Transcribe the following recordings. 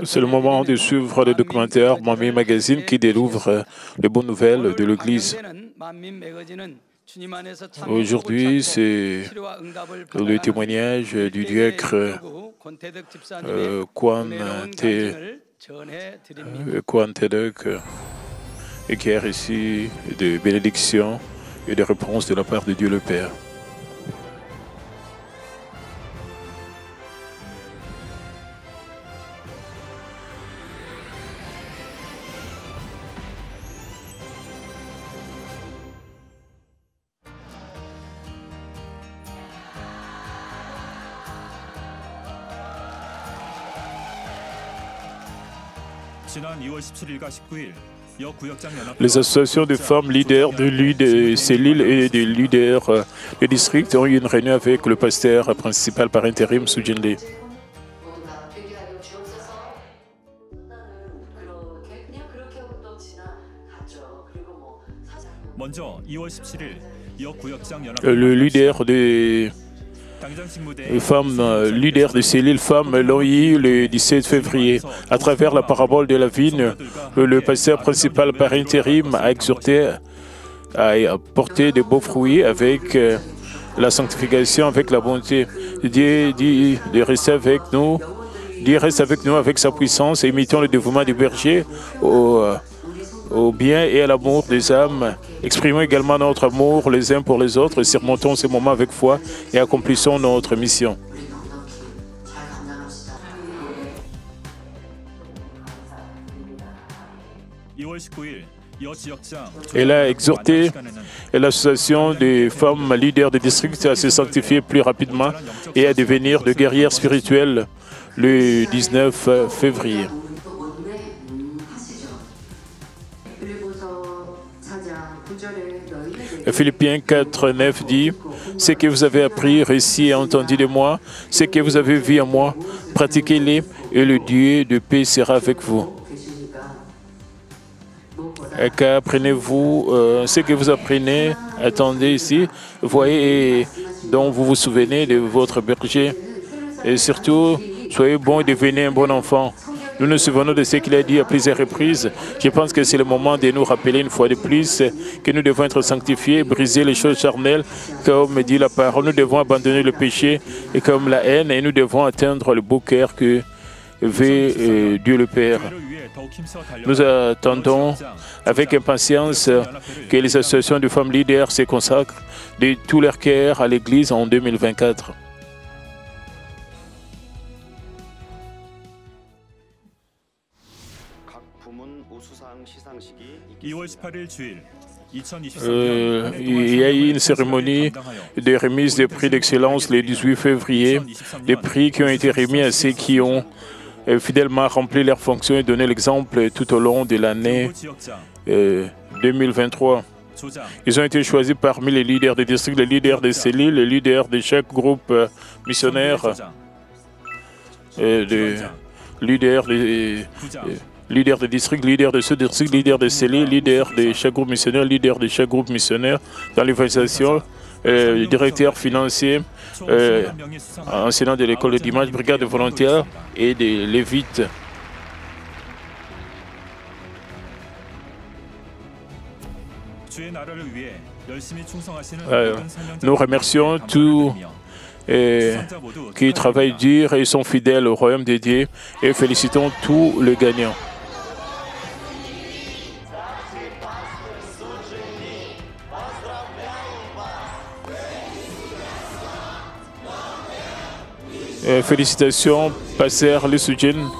C'est le moment de suivre le documentaire Manmin Magazine qui délivre les bonnes nouvelles de l'Église. Aujourd'hui, c'est le témoignage du diacre Kwan Tedek qui a reçu de bénédictions et de réponses de la part de Dieu le Père. Les associations de femmes leaders de cellules et de leaders des districts ont eu une réunion avec le pasteur principal par intérim, Sujin Lee. Le leader des femmes leaders de cellules femmes l'ont eu le 17 février. À travers la parabole de la vigne, le pasteur principal par intérim a exhorté à porter de beaux fruits avec la sanctification, avec la bonté. Dieu dit de rester avec nous. Dieu reste avec nous avec sa puissance et imitant le dévouement du berger au bien et à l'amour des âmes. Exprimons également notre amour les uns pour les autres, surmontons ces moments avec foi et accomplissons notre mission. Elle a exhorté l'association des femmes leaders des districts à se sanctifier plus rapidement et à devenir de guerrières spirituelles le 19 février. Philippiens 4, 9 dit « Ce que vous avez appris, réussi et entendu de moi, ce que vous avez vu en moi, pratiquez-les et le Dieu de paix sera avec vous. » Qu'apprenez-vous ce que vous apprenez, attendez ici, voyez et dont vous vous souvenez de votre berger. Et surtout, soyez bon et devenez un bon enfant. Nous nous souvenons de ce qu'il a dit à plusieurs reprises. Je pense que c'est le moment de nous rappeler une fois de plus que nous devons être sanctifiés, briser les choses charnelles, comme dit la parole. Nous devons abandonner le péché et comme la haine, et nous devons atteindre le beau cœur que veut Dieu le Père. Nous attendons avec impatience que les associations de femmes leaders se consacrent de tout leur cœur à l'Église en 2024. Il y a eu une cérémonie de remise des prix d'excellence le 18 février, des prix qui ont été remis à ceux qui ont fidèlement rempli leurs fonctions et donné l'exemple tout au long de l'année 2023. Ils ont été choisis parmi les leaders des districts, les leaders des cellules, les leaders de chaque groupe missionnaire, leaders des districts, leaders de ce district, leaders des cellules, leaders de chaque groupe missionnaire, leaders de chaque groupe missionnaire dans l'évangélisation, directeur financier, enseignant de l'école de dimanche, brigade de volontaires et des lévites. Nous remercions tous qui travaillent dur et sont fidèles au royaume de Dieu et félicitons tous les gagnants. Félicitations, pasteur Lee Sujin,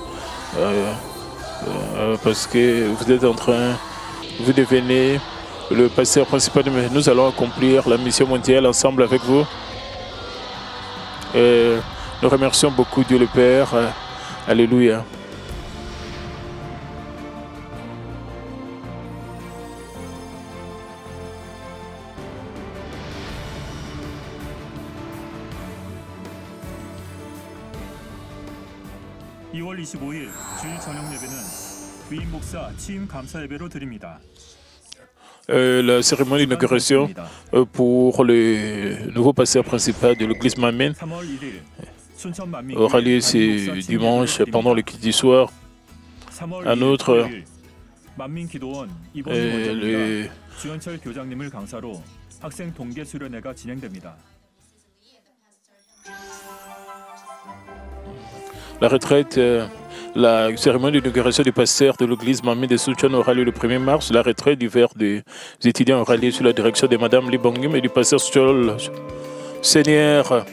parce que vous êtes en train, vous devenez le pasteur principal. Nous allons accomplir la mission mondiale ensemble avec vous. Nous remercions beaucoup Dieu le Père. Alléluia. La cérémonie d'inauguration pour le nouveau pasteur principal de l'église Manmin aura lieu ce dimanche pendant le culte du soir. Un autre, la retraite, la cérémonie d'inauguration du pasteur de l'église Manmin de Souchon aura lieu le 1er mars. La retraite d'hiver des étudiants aura lieu sous la direction de Mme Lee Bongum et du pasteur Chol Seigneur.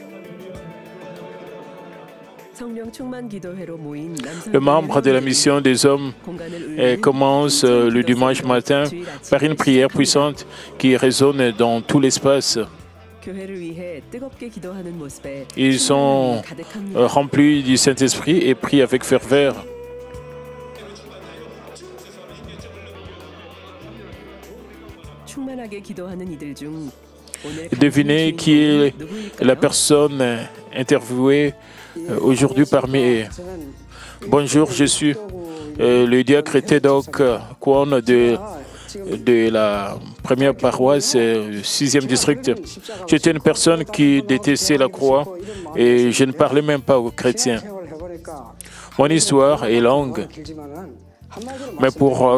Le membre de la mission des hommes commence le dimanche matin par une prière puissante qui résonne dans tout l'espace. Ils sont remplis du Saint-Esprit et prient avec ferveur. Devinez qui est la personne interviewée aujourd'hui parmi eux. Bonjour, je suis le diacre Tedok Kwon de la première paroisse, 6e district. J'étais une personne qui détestait la croix et je ne parlais même pas aux chrétiens. Mon histoire est longue, mais pour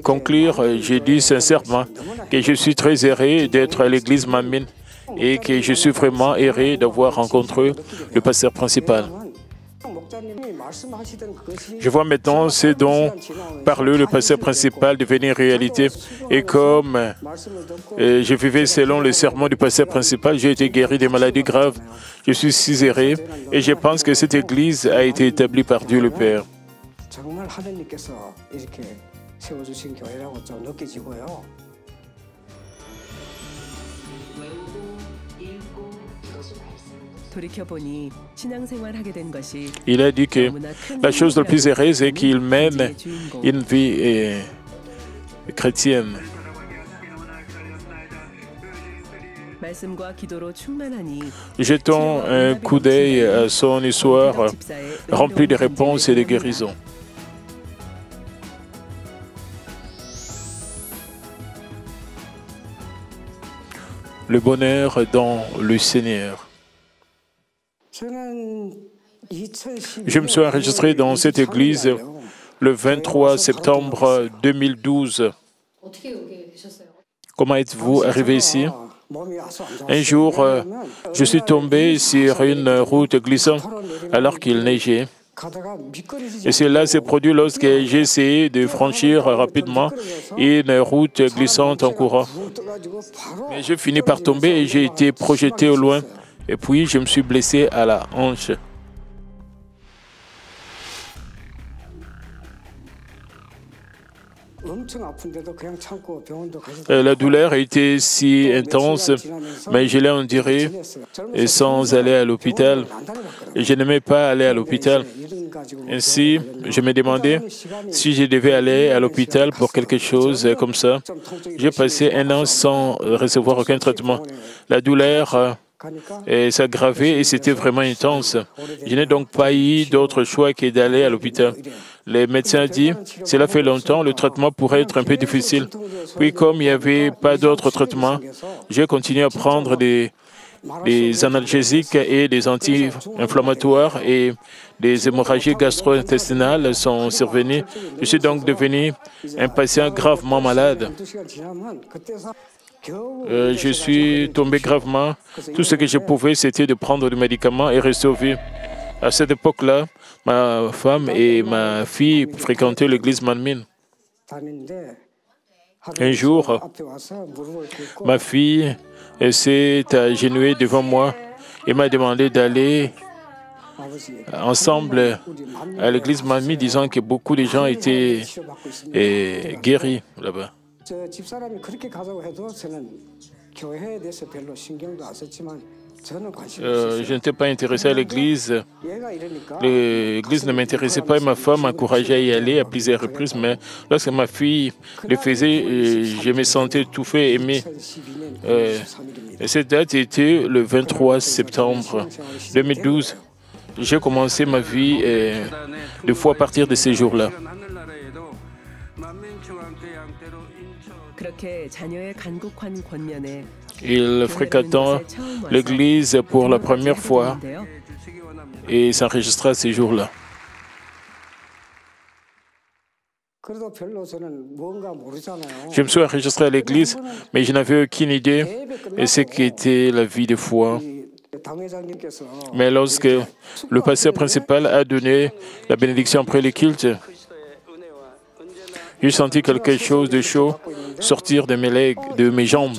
conclure, je dis sincèrement que je suis très heureux d'être à l'église Manmin et que je suis vraiment heureux d'avoir rencontré le pasteur principal. Je vois maintenant ce dont parlait le pasteur principal devenir réalité. Et comme je vivais selon le sermon du pasteur principal, j'ai été guéri des maladies graves. Je suis si heureux et je pense que cette église a été établie par Dieu le Père. Il a dit que la chose la plus heureuse est qu'il mène une vie chrétienne. Jetons un coup d'œil à son histoire remplie de réponses et de guérisons. Le bonheur dans le Seigneur. Je me suis enregistré dans cette église le 23 septembre 2012. Comment êtes-vous arrivé ici? Un jour, je suis tombé sur une route glissante alors qu'il neigeait. Et cela s'est produit lorsque j'ai essayé de franchir rapidement une route glissante en courant. Mais j'ai fini par tomber et j'ai été projeté au loin. Et puis, je me suis blessé à la hanche. La douleur était si intense, mais je l'ai endurée sans aller à l'hôpital. Et je n'aimais pas aller à l'hôpital. Ainsi, je me demandais si je devais aller à l'hôpital pour quelque chose comme ça. J'ai passé 1 an sans recevoir aucun traitement. La douleur s'aggravait et c'était vraiment intense. Je n'ai donc pas eu d'autre choix que d'aller à l'hôpital. Les médecins ont dit, cela fait longtemps, le traitement pourrait être un peu difficile. Puis comme il n'y avait pas d'autre traitement, j'ai continué à prendre des analgésiques et des anti-inflammatoires et des hémorragies gastro-intestinales sont survenues. Je suis donc devenu un patient gravement malade. Je suis tombé gravement. Tout ce que je pouvais, c'était de prendre des médicaments et rester au vie. À cette époque-là, ma femme et ma fille fréquentaient l'église Manmin. Un jour, ma fille s'est agenouillée devant moi et m'a demandé d'aller ensemble à l'église Manmin, disant que beaucoup de gens étaient guéris là-bas. Je n'étais pas intéressé à l'église. L'église ne m'intéressait pas et ma femme m'encourageait à y aller à plusieurs reprises. Mais lorsque ma fille le faisait, je me sentais étouffé, aimé. Cette date était le 23 septembre 2012. J'ai commencé ma vie 2 fois à partir de ces jours-là. Il fréquentait l'église pour la première fois et s'enregistra ces jours-là. Je me suis enregistré à l'église, mais je n'avais aucune idée de ce qu'était la vie de foi. Mais lorsque le pasteur principal a donné la bénédiction après le culte, j'ai senti quelque chose de chaud sortir de mes legs, de mes jambes.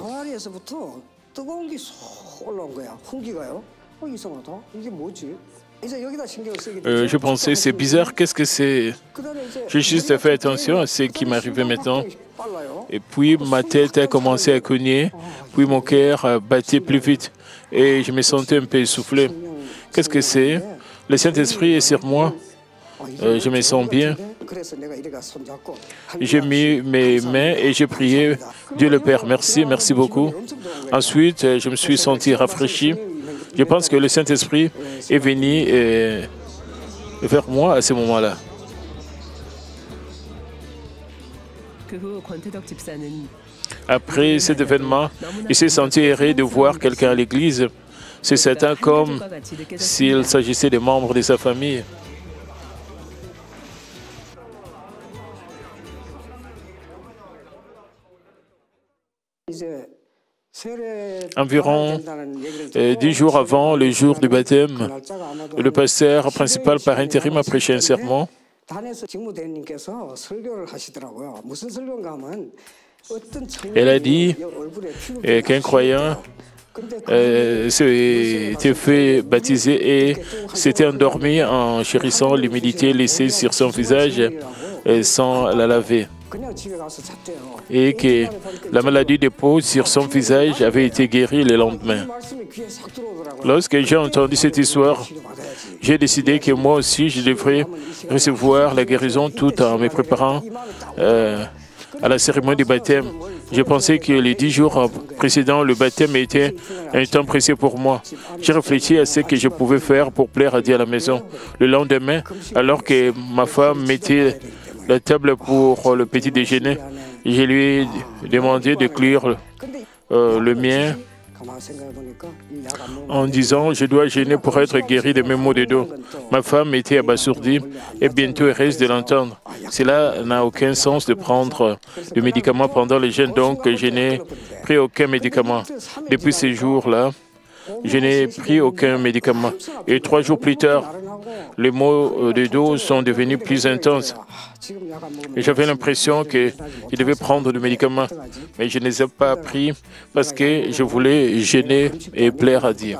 Je pensais, c'est bizarre, qu'est-ce que c'est? J'ai juste fait attention à ce qui m'arrivait maintenant. Et puis ma tête a commencé à cogner, puis mon cœur battait plus vite et je me sentais un peu essoufflé. Qu'est-ce que c'est? Le Saint-Esprit est sur moi. Je me sens bien. J'ai mis mes mains et j'ai prié. Dieu le Père, merci, merci beaucoup. Ensuite, je me suis senti rafraîchi. Je pense que le Saint-Esprit est venu vers moi à ce moment-là. Après cet événement, il s'est senti erré de voir quelqu'un à l'église. C'est certain comme s'il s'agissait des membres de sa famille. Environ 10 jours avant le jour du baptême, le pasteur principal par intérim a prêché un sermon. Elle a dit qu'un croyant s'était fait baptiser et s'était endormi en chérissant l'humidité laissée sur son visage sans la laver. Et que la maladie de peau sur son visage avait été guérie le lendemain. Lorsque j'ai entendu cette histoire, j'ai décidé que moi aussi je devrais recevoir la guérison tout en me préparant à la cérémonie du baptême. Je pensais que les 10 jours précédents, le baptême était un temps précieux pour moi. J'ai réfléchi à ce que je pouvais faire pour plaire à Dieu à la maison. Le lendemain, alors que ma femme mettait la table pour le petit déjeuner, je lui ai demandé de cuire le mien en disant « Je dois jeûner pour être guéri de mes maux de dos ». Ma femme était abasourdie et bientôt heureuse de l'entendre. Cela n'a aucun sens de prendre de médicaments pendant le jeûne, donc je n'ai pris aucun médicament. Depuis ces jours-là, je n'ai pris aucun médicament. Et 3 jours plus tard, les maux de dos sont devenus plus intenses. J'avais l'impression que je devais prendre des médicaments, mais je ne les ai pas pris parce que je voulais jeûner et plaire à Dieu.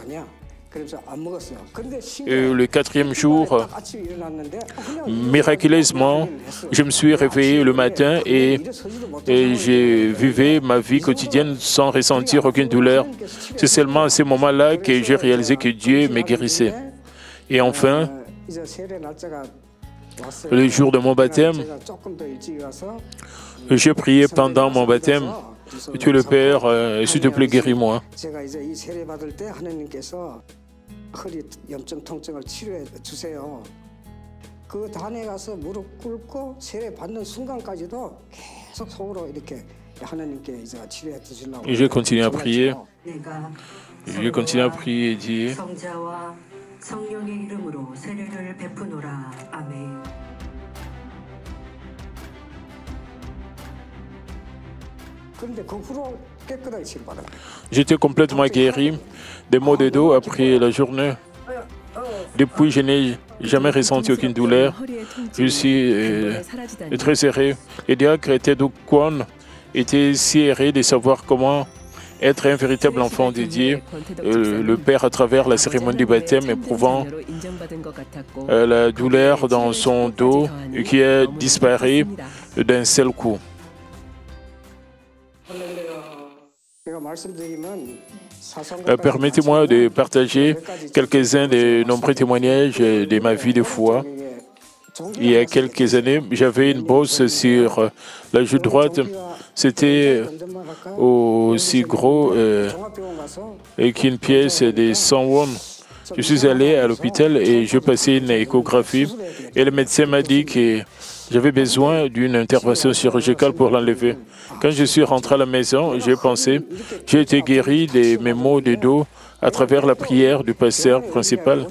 Et le 4e jour, miraculeusement, je me suis réveillé le matin et je vivais ma vie quotidienne sans ressentir aucune douleur. C'est seulement à ce moment-là que j'ai réalisé que Dieu me guérissait. Et enfin, le jour de mon baptême, j'ai prié pendant mon baptême. Dieu le Père, s'il te plaît, guéris-moi. Et j'ai continué à prier. J'ai continué à prier et dire j'étais complètement guéri des maux de dos après la journée. Depuis, je n'ai jamais ressenti aucune douleur. Je suis très serré. Le diacre Teduk Kwon était si erré de savoir comment être un véritable enfant de Dieu, le Père à travers la cérémonie du baptême, éprouvant la douleur dans son dos qui a disparu d'un seul coup. Permettez-moi de partager quelques-uns des nombreux témoignages de ma vie de foi. Il y a quelques années, j'avais une bosse sur la joue droite. C'était aussi gros qu'une pièce de 100 won. Je suis allé à l'hôpital et je passais une échographie. Et le médecin m'a dit que J'avais besoin d'une intervention chirurgicale pour l'enlever. Quand je suis rentré à la maison, j'ai pensé, j'ai été guéri de mes maux de dos à travers la prière du pasteur principal.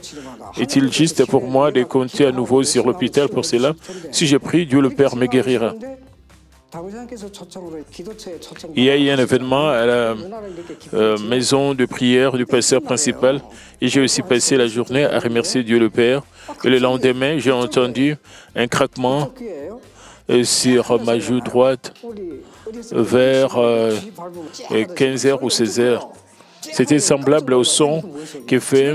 Est-il juste pour moi de compter à nouveau sur l'hôpital pour cela? Si je prie, Dieu le Père me guérira. Il y a eu un événement à la maison de prière du pasteur principal et j'ai aussi passé la journée à remercier Dieu le Père. Et le lendemain, j'ai entendu un craquement sur ma joue droite vers 15h ou 16h. C'était semblable au son que fait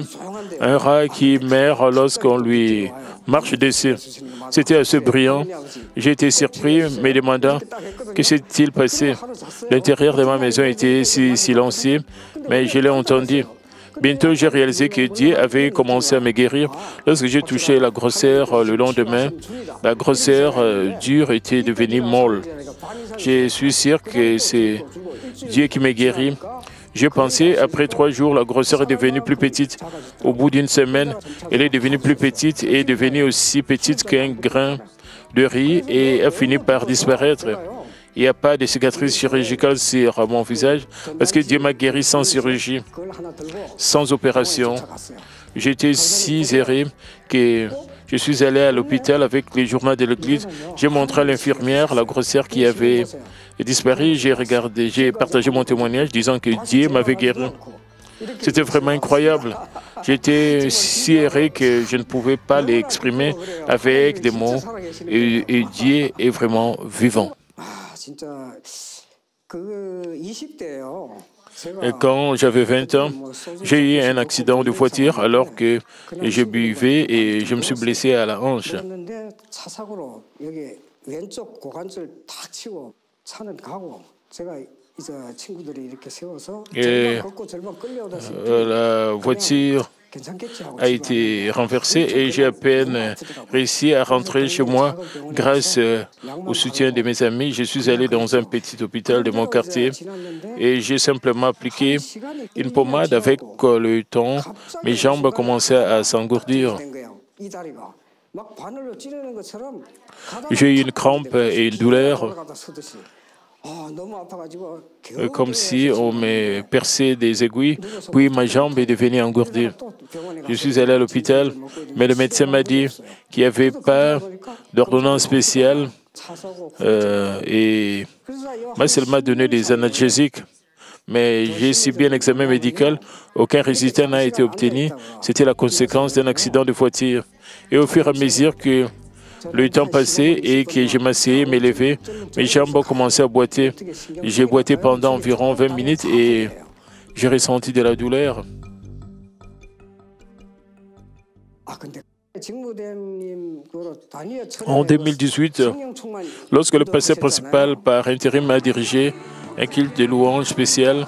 un rat qui meurt lorsqu'on lui marche dessus. C'était assez brillant. J'ai été surpris, me demandant que s'est-il passé. L'intérieur de ma maison était si silencieux, mais je l'ai entendu. Bientôt, j'ai réalisé que Dieu avait commencé à me guérir. Lorsque j'ai touché la grosseur le lendemain, la grosseur dure était devenue molle. Je suis sûr que c'est Dieu qui m'a guéri. J'ai pensé, après 3 jours, la grosseur est devenue plus petite. Au bout d'une semaine, elle est devenue plus petite et est devenue aussi petite qu'un grain de riz et a fini par disparaître. Il n'y a pas de cicatrice chirurgicale sur mon visage parce que Dieu m'a guéri sans chirurgie, sans opération. J'étais si zéré que je suis allé à l'hôpital avec les journaux de l'église. J'ai montré à l'infirmière la grosseur qui avait disparu. J'ai partagé mon témoignage disant que Dieu m'avait guéri. C'était vraiment incroyable. J'étais si erré que je ne pouvais pas l'exprimer avec des mots. Et Dieu est vraiment vivant. Et quand j'avais 20 ans, j'ai eu un accident de voiture alors que je buvais et je me suis blessé à la hanche. Et la voiture a été renversée et j'ai à peine réussi à rentrer chez moi grâce au soutien de mes amis. Je suis allé dans un petit hôpital de mon quartier et j'ai simplement appliqué une pommade. Avec le temps, mes jambes commençaient à s'engourdir. J'ai eu une crampe et une douleur, comme si on me perçait des aiguilles, puis ma jambe est devenue engourdie. Je suis allé à l'hôpital, mais le médecin m'a dit qu'il n'y avait pas d'ordonnance spéciale et m'a seulement donné des analgésiques. Mais j'ai subi un examen médical, aucun résultat n'a été obtenu. C'était la conséquence d'un accident de voiture. Et au fur et à mesure que le temps passait et que je m'asseyais, me levais, mes jambes ont commencé à boiter. J'ai boité pendant environ 20 minutes et j'ai ressenti de la douleur. En 2018, lorsque le pasteur principal par intérim m'a dirigé un culte de louange spécial,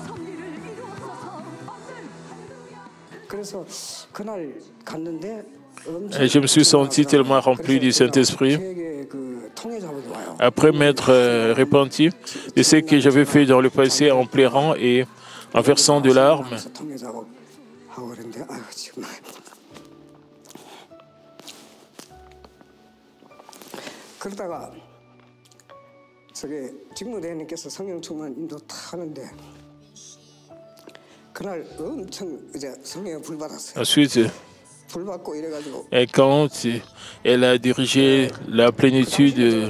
et je me suis senti tellement rempli du Saint-Esprit. Après m'être repenti de ce que j'avais fait dans le passé en pleurant et en versant de larmes, ensuite, et quand elle a dirigé la plénitude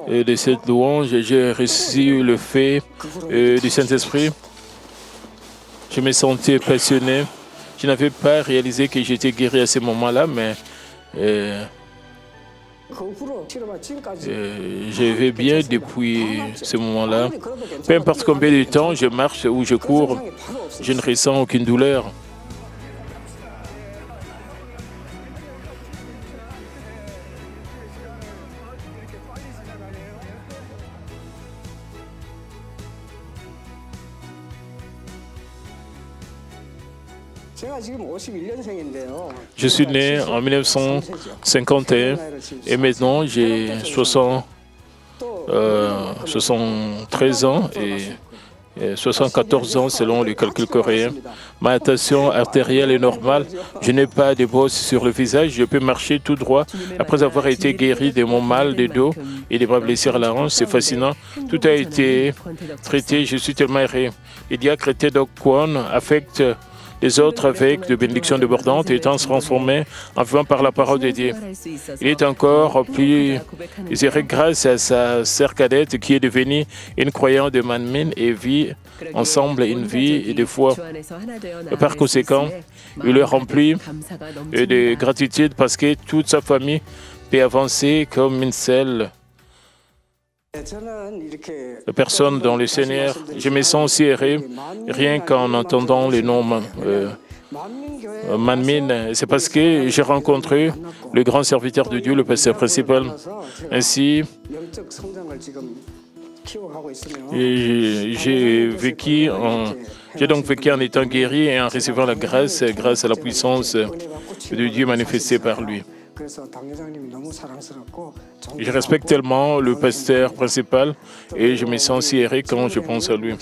de cette louange, j'ai reçu le fait du Saint-Esprit. Je me sentais passionné. Je n'avais pas réalisé que j'étais guéri à ce moment-là, mais je vais bien depuis ce moment-là. Peu importe combien de temps je marche ou je cours, je ne ressens aucune douleur. Je suis né en 1951 et maintenant j'ai 73 ans 74 ans selon les calculs coréens. Ma tension artérielle est normale. Je n'ai pas de bosses sur le visage. Je peux marcher tout droit après avoir été guéri de mon mal de dos et des bras blessures à la hanche. C'est fascinant. Tout a été traité. Je suis tellement heureux. Les diacres Doc Kwon affectent les autres avec de bénédictions débordantes étant transformés en vivant par la parole de Dieu. Il est encore plus heureux grâce à sa sœur cadette qui est devenue une croyante de Manmin et vit ensemble une vie de foi. Par conséquent, il est rempli de gratitude parce que toute sa famille peut avancer comme une seule personne dans le Seigneur. Je me sens si heureux rien qu'en entendant le nom Manmin. C'est parce que j'ai rencontré le grand serviteur de Dieu, le pasteur principal. Ainsi, j'ai donc vécu en étant guéri et en recevant la grâce grâce à la puissance de Dieu manifestée par lui. Je respecte tellement le pasteur principal et je me sens si heureux quand je pense à lui.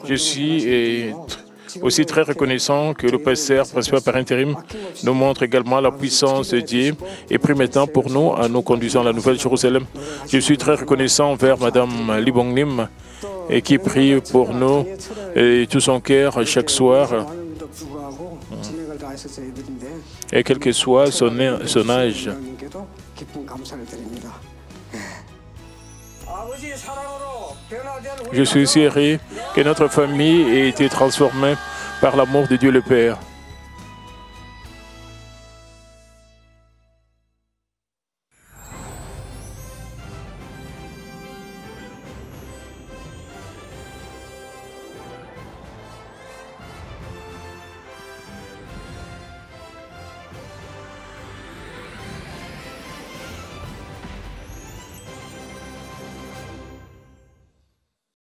Je suis aussi très reconnaissant que le pasteur principal par intérim nous montre également la puissance de Dieu et prie maintenant pour nous en nous conduisant à la Nouvelle Jérusalem. Je suis très reconnaissant envers Madame Lee Bong-nim et qui prie pour nous et tout son cœur chaque soir. Et quel que soit son âge. Je suis aussi heureux que notre famille ait été transformée par l'amour de Dieu le Père.